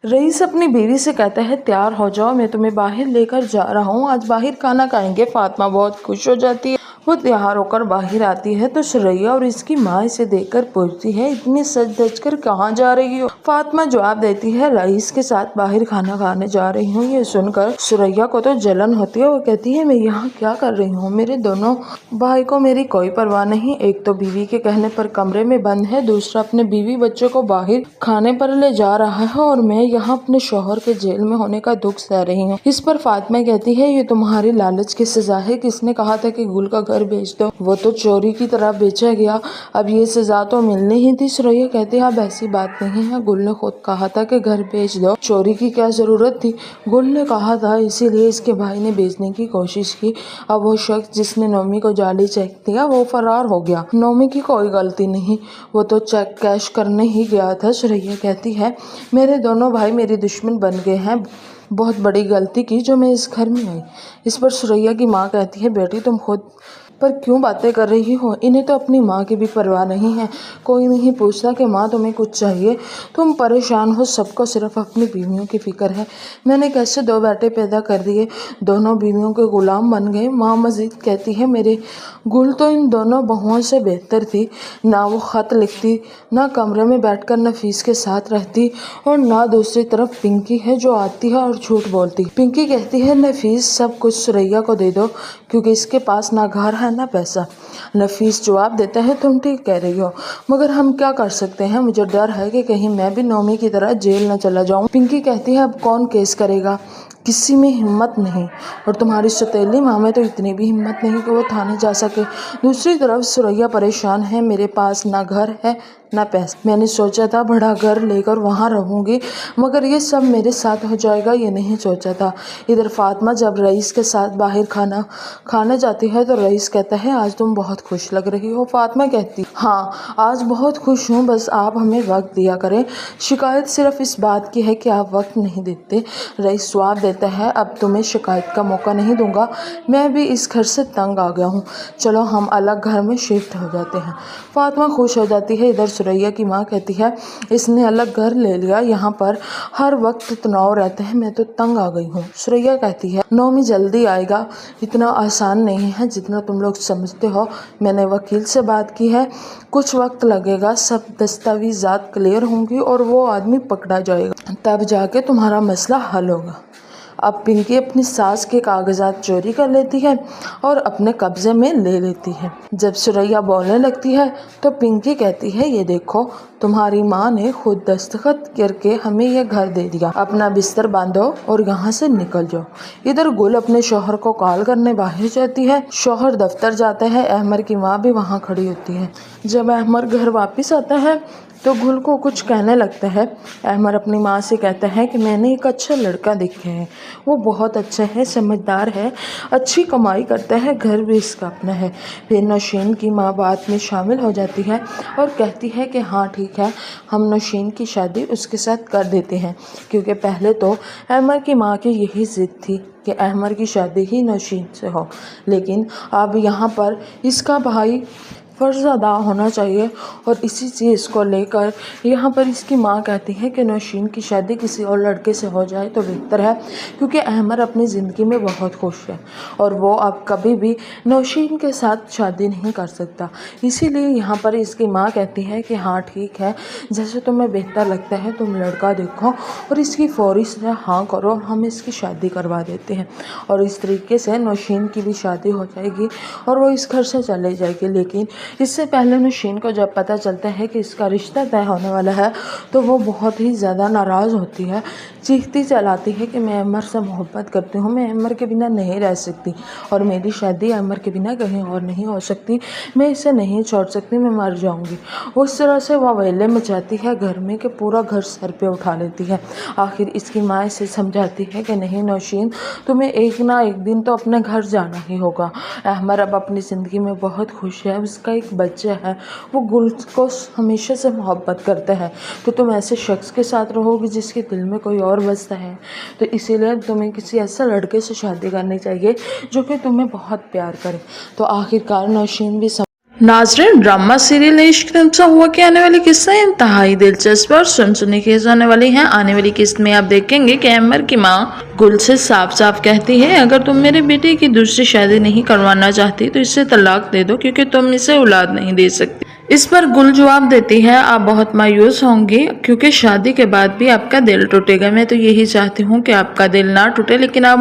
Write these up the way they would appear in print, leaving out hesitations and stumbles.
Rice अपनी बीवी से कहता है तैयार हो जाओ, मैं तुम्हें बाहर लेकर जा रहा हूँ, आज बाहर खाना खाएंगे। फातिमा बहुत खुश हो जाती है। वो तैयार होकर बाहर आती है तो सुरैया और इसकी माँ इसे देखकर पूछती है इतनी सज धज कर कहाँ जा रही हो। फातिमा जवाब देती है रईस के साथ बाहर खाना खाने जा रही हूँ। ये सुनकर सुरैया को तो जलन होती है। वो कहती है मैं यहाँ क्या कर रही हूँ, मेरे दोनों भाई को मेरी कोई परवाह नहीं। एक तो बीवी के कहने पर कमरे में बंद है, दूसरा अपने बीवी बच्चों को बाहर खाने पर ले जा रहा है और मैं यहाँ अपने शौहर के जेल में होने का दुख सह रही हूँ। इस पर फातिमा कहती है ये तुम्हारी लालच की सजा है। किसने कहा था कि गुल का घर बेच दो, वो तो चोरी की तरह बेचा गया, अब ये सजा तो मिलनी ही थी। सुरैया कहती है अब ऐसी बात नहीं है, गुल ने खुद कहा था कि घर बेच दो, चोरी की क्या जरूरत थी। गुल ने कहा था इसीलिए इसके भाई ने बेचने की कोशिश की। अब वो शख्स जिसने नोमी को जाली चेक दिया वो फरार हो गया। नोमी की कोई गलती नहीं, वो तो चेक कैश करने ही गया था। सुरैया कहती है मेरे दोनों भाई मेरे दुश्मन बन गए हैं, बहुत बड़ी गलती की जो मैं इस घर में आई। इस पर सुरैया की माँ कहती है बेटी तुम खुद पर क्यों बातें कर रही हो, इन्हें तो अपनी माँ की भी परवाह नहीं है। कोई नहीं पूछता कि माँ तुम्हें कुछ चाहिए, तुम परेशान हो, सबको सिर्फ अपनी बीवियों की फिक्र है। मैंने कैसे दो बेटे पैदा कर दिए, दोनों बीवियों के गुलाम बन गए। माँ मजीद कहती है मेरे गुल तो इन दोनों बहुओं से बेहतर थी, ना वो खत लिखती, ना कमरे में बैठकर नफीस के साथ रहती, और ना दूसरी तरफ पिंकी है जो आती है और झूठ बोलती। पिंकी कहती है नफीस सब कुछ सुरैया को दे दो क्योंकि इसके पास ना घर है ना पैसा। नफीस जवाब देता है तुम ठीक कह रही हो, मगर हम क्या कर सकते हैं, मुझे डर है कि कहीं मैं भी नोमी की तरह जेल न चला जाऊं। पिंकी कहती है अब कौन केस करेगा, किसी में हिम्मत नहीं, और तुम्हारी सौतेली माँ में तो इतनी भी हिम्मत नहीं कि वो थाने जा सके। दूसरी तरफ सुरैया परेशान है, मेरे पास ना घर है ना पैसा। मैंने सोचा था बड़ा घर लेकर वहाँ रहूँगी, मगर ये सब मेरे साथ हो जाएगा ये नहीं सोचा था। इधर फातिमा जब रईस के साथ बाहर खाना खाने जाती है तो रईस कहता है आज तुम बहुत खुश लग रही हो। फातिमा कहती हाँ आज बहुत खुश हूँ, बस आप हमें वक्त दिया करें, शिकायत सिर्फ इस बात की है कि आप वक्त नहीं देते। रईस जवाब देता है अब तुम्हें शिकायत का मौका नहीं दूंगा, मैं भी इस घर से तंग आ गया हूँ, चलो हम अलग घर में शिफ्ट हो जाते हैं। फातिमा खुश हो जाती है। इधर सुरैया की माँ कहती है इसने अलग घर ले लिया, यहाँ पर हर वक्त तनाव रहता है, मैं तो तंग आ गई हूँ। सुरैया कहती है नोमी जल्दी आएगा, इतना आसान नहीं है जितना तुम लोग समझते हो, मैंने वकील से बात की है, कुछ वक्त लगेगा, सब दस्तावेजात क्लियर होंगी और वो आदमी पकड़ा जाएगा, तब जाके तुम्हारा मसला हल होगा। अब पिंकी अपनी सास के कागजात चोरी कर लेती है और अपने कब्जे में ले लेती है। जब सुरैया बोलने लगती है तो पिंकी कहती है ये देखो तुम्हारी माँ ने खुद दस्तखत करके हमें यह घर दे दिया, अपना बिस्तर बांधो और यहाँ से निकल जाओ। इधर गुल अपने शौहर को कॉल करने बाहर जाती है। शौहर दफ्तर जाता है, अहमर की माँ भी वहाँ खड़ी होती है। जब अहमर घर वापस आता है तो गुल को कुछ कहने लगता है। अहमर अपनी माँ से कहता है कि मैंने एक अच्छा लड़का देखा है, वो बहुत अच्छा है, समझदार है, अच्छी कमाई करता है, घर भी इसका अपना है। फिर नौशीन की माँ बात में शामिल हो जाती है और कहती है कि हाँ ठीक है, हम नौशीन की शादी उसके साथ कर देते हैं, क्योंकि पहले तो अहमर की माँ की यही ज़िद थी कि अहमर की शादी ही नौशीन से हो, लेकिन अब यहाँ पर इसका भाई फ़र्ज़ अदा होना चाहिए, और इसी चीज़ को लेकर यहाँ पर इसकी माँ कहती है कि नौशीन की शादी किसी और लड़के से हो जाए तो बेहतर है, क्योंकि अहमर अपनी ज़िंदगी में बहुत खुश है और वो अब कभी भी नौशीन के साथ शादी नहीं कर सकता। इसीलिए यहाँ पर इसकी माँ कहती है कि हाँ ठीक है, जैसे तुम्हें बेहतर लगता है तुम लड़का देखो और इसकी फौरी से हाँ करो, हम इसकी शादी करवा देते हैं, और इस तरीके से नौशीन की भी शादी हो जाएगी और वो इस घर से चले जाएगी। लेकिन इससे पहले नौशीन को जब पता चलता है कि इसका रिश्ता तय होने वाला है तो वो बहुत ही ज़्यादा नाराज़ होती है, चीखती चलाती है कि मैं अमर से मोहब्बत करती हूँ, मैं अमर के बिना नहीं रह सकती और मेरी शादी अमर के बिना कहीं और नहीं हो सकती, मैं इसे नहीं छोड़ सकती, मैं मर जाऊँगी। उस तरह से वह वेले मचाती है घर में कि पूरा घर सर पे उठा लेती है। आखिर इसकी माँ इसे समझाती है कि नहीं नौशीन, तुम्हें एक ना एक दिन तो अपने घर जाना ही होगा। अहमर अब अपनी ज़िंदगी में बहुत खुश है, उसका एक बच्चा है, वो गुल को हमेशा से मोहब्बत करता है, तो तुम ऐसे शख्स के साथ रहोगी जिसके दिल में कोई और बसता है, तो इसीलिए तुम्हें किसी ऐसे लड़के से शादी करनी चाहिए जो कि तुम्हें बहुत प्यार करे। तो आखिरकार नौशीन भी नाज़रीन, ड्रामा सीरियल इश्क तुमसे हुआ कि आने वाली किस्सें इंतहाई दिलचस्प और सुनसुनी की जाने वाली हैं। आने वाली किस्त में आप देखेंगे कि अमर की मां गुल से साफ साफ कहती है, अगर तुम मेरे बेटे की दूसरी शादी नहीं करवाना चाहती तो इससे तलाक दे दो, क्योंकि तुम इसे औलाद नहीं दे सकती। इस पर गुल जवाब देती है, आप बहुत मायूस होंगी क्योंकि शादी के बाद भी आपका दिल टूटेगा। मैं तो यही चाहती हूँ कि आपका दिल ना टूटे, लेकिन आप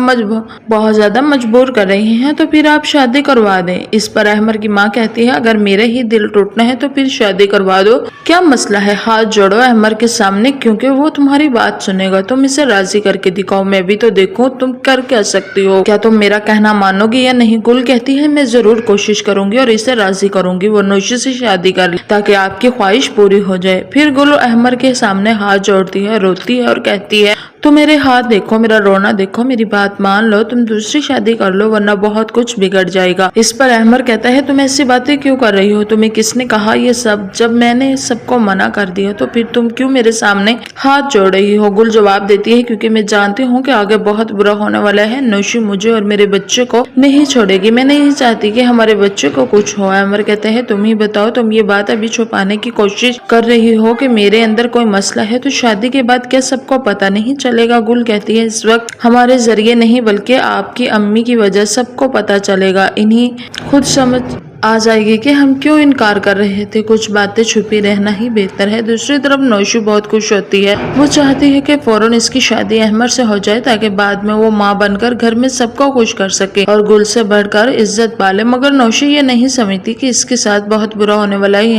बहुत ज्यादा मजबूर कर रही हैं, तो फिर आप शादी करवा दें। इस पर अहमर की माँ कहती है, अगर मेरे ही दिल टूटना है तो फिर शादी करवा दो, क्या मसला है। हाथ जोड़ो अहमर के सामने, क्योंकि वो तुम्हारी बात सुनेगा। तुम इसे राजी करके दिखाओ, मैं भी तो देखूं तुम कर क्या सकती हो। क्या तुम मेरा कहना मानोगी या नहीं। गुल कहती है, मैं जरूर कोशिश करूंगी और इसे राजी करूंगी, वो नौशी से शादी कर ले ताकि आपकी ख्वाहिश पूरी हो जाए। फिर गुल अहमर के सामने हाथ जोड़ती है, रोती है और कहती है, तो मेरे हाथ देखो, मेरा रोना देखो, मेरी बात मान लो, तुम दूसरी शादी कर लो वरना बहुत कुछ बिगड़ जाएगा। इस पर अहमर कहता है, तुम ऐसी बातें क्यों कर रही हो, तुम्हें किसने कहा ये सब। जब मैंने सबको मना कर दिया तो फिर तुम क्यों मेरे सामने हाथ जोड़ रही हो। गुल जवाब देती है, क्योंकि मैं जानती हूँ कि आगे बहुत बुरा होने वाला है। नौशी मुझे और मेरे बच्चे को नहीं छोड़ेगी, मैं नहीं चाहती कि हमारे बच्चे को कुछ हो। अमर कहते हैं, तुम ही बताओ, तुम ये बात अभी छुपाने की कोशिश कर रही हो कि मेरे अंदर कोई मसला है, तो शादी के बाद क्या सबको पता नहीं चलेगा। गुल कहती है, इस वक्त हमारे जरिए नहीं बल्कि आपकी अम्मी की वजह सबको पता चलेगा। इन्हीं खुद समझ आ जाएगी कि हम क्यों इनकार कर रहे थे। कुछ बातें छुपी रहना ही बेहतर है। दूसरी तरफ नौशी बहुत खुश होती है, वो चाहती है कि फौरन इसकी शादी अहमर से हो जाए ताकि बाद में वो माँ बनकर घर में सबको खुश कर सके और गुल से बढ़कर इज्जत पाले। मगर नौशी ये नहीं समझती कि इसके साथ बहुत बुरा होने वाला है।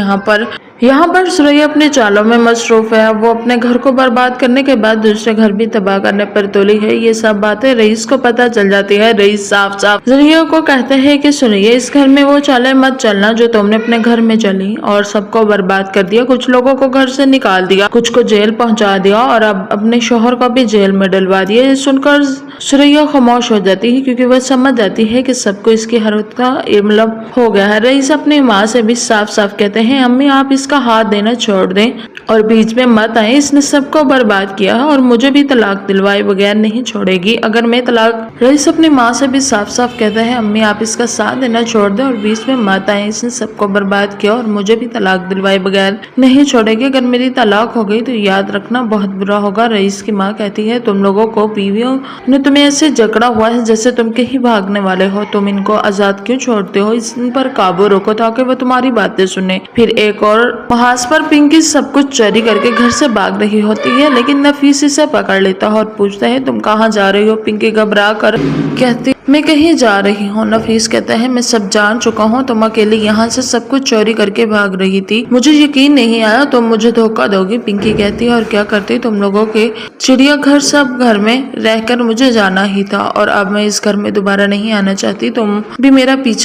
यहाँ पर सुरैया अपने चालों में मसरूफ है। वो अपने घर को बर्बाद करने के बाद दूसरे घर भी तबाह करने पर तुली है। ये सब बातें रईस को पता चल जाती है। रईस साफ साफ सुरैया को कहते हैं कि सुरैया, इस घर में वो चालें मत चलना जो तुमने अपने घर में चली और सबको बर्बाद कर दिया। कुछ लोगों को घर से निकाल दिया, कुछ को जेल पहुंचा दिया और अब अपने शोहर को भी जेल में डलवा दिया। ये सुनकर सुरैया खामोश हो जाती है, क्योंकि वह समझ जाती है कि सबको इसकी हरकत का इल्म हो गया है। रईस अपनी माँ से भी साफ साफ कहते हैं, अम्मी आप इसका हाथ देना छोड़ दें और बीच में मत आए, इसने सबको बर्बाद किया और मुझे भी तलाक दिलवाए बगैर नहीं छोड़ेगी अगर मैं तलाक। रईस अपनी माँ से भी साफ साफ कहता है, अम्मी आप इसका साथ देना छोड़ दें और बीच में मत आए, इसने सबको बर्बाद किया और मुझे भी तलाक दिलवाए बगैर नहीं छोड़ेगी। अगर मेरी तलाक हो गई तो याद रखना बहुत बुरा होगा। रईस की माँ कहती है, तुम लोगों को बीवियों ने तुम्हें ऐसे जकड़ा हुआ है जैसे तुम कहीं भागने वाले हो, तुम इनको आजाद क्यों छोड़ते हो। इन पर काबू रखो ताकि वो तुम्हारी बातें सुने। फिर एक और उपहास पर पिंकी सब कुछ चोरी करके घर से भाग रही होती है, लेकिन नफीस इसे पकड़ लेता है और पूछता है, तुम कहाँ जा रही हो। पिंकी घबरा कर कहती, मैं कहीं जा रही हूँ। नफीस कहता है, मैं सब जान चुका हूँ, तुम अकेले यहाँ से सब कुछ चोरी करके भाग रही थी, मुझे यकीन नहीं आया तुम मुझे धोखा दोगी। पिंकी कहती है, और क्या करती, तुम लोगों के चिड़ियाघर सब घर में रहकर मुझे जाना ही था और अब मैं इस घर में दोबारा नहीं आना चाहती, तुम भी मेरा पीछा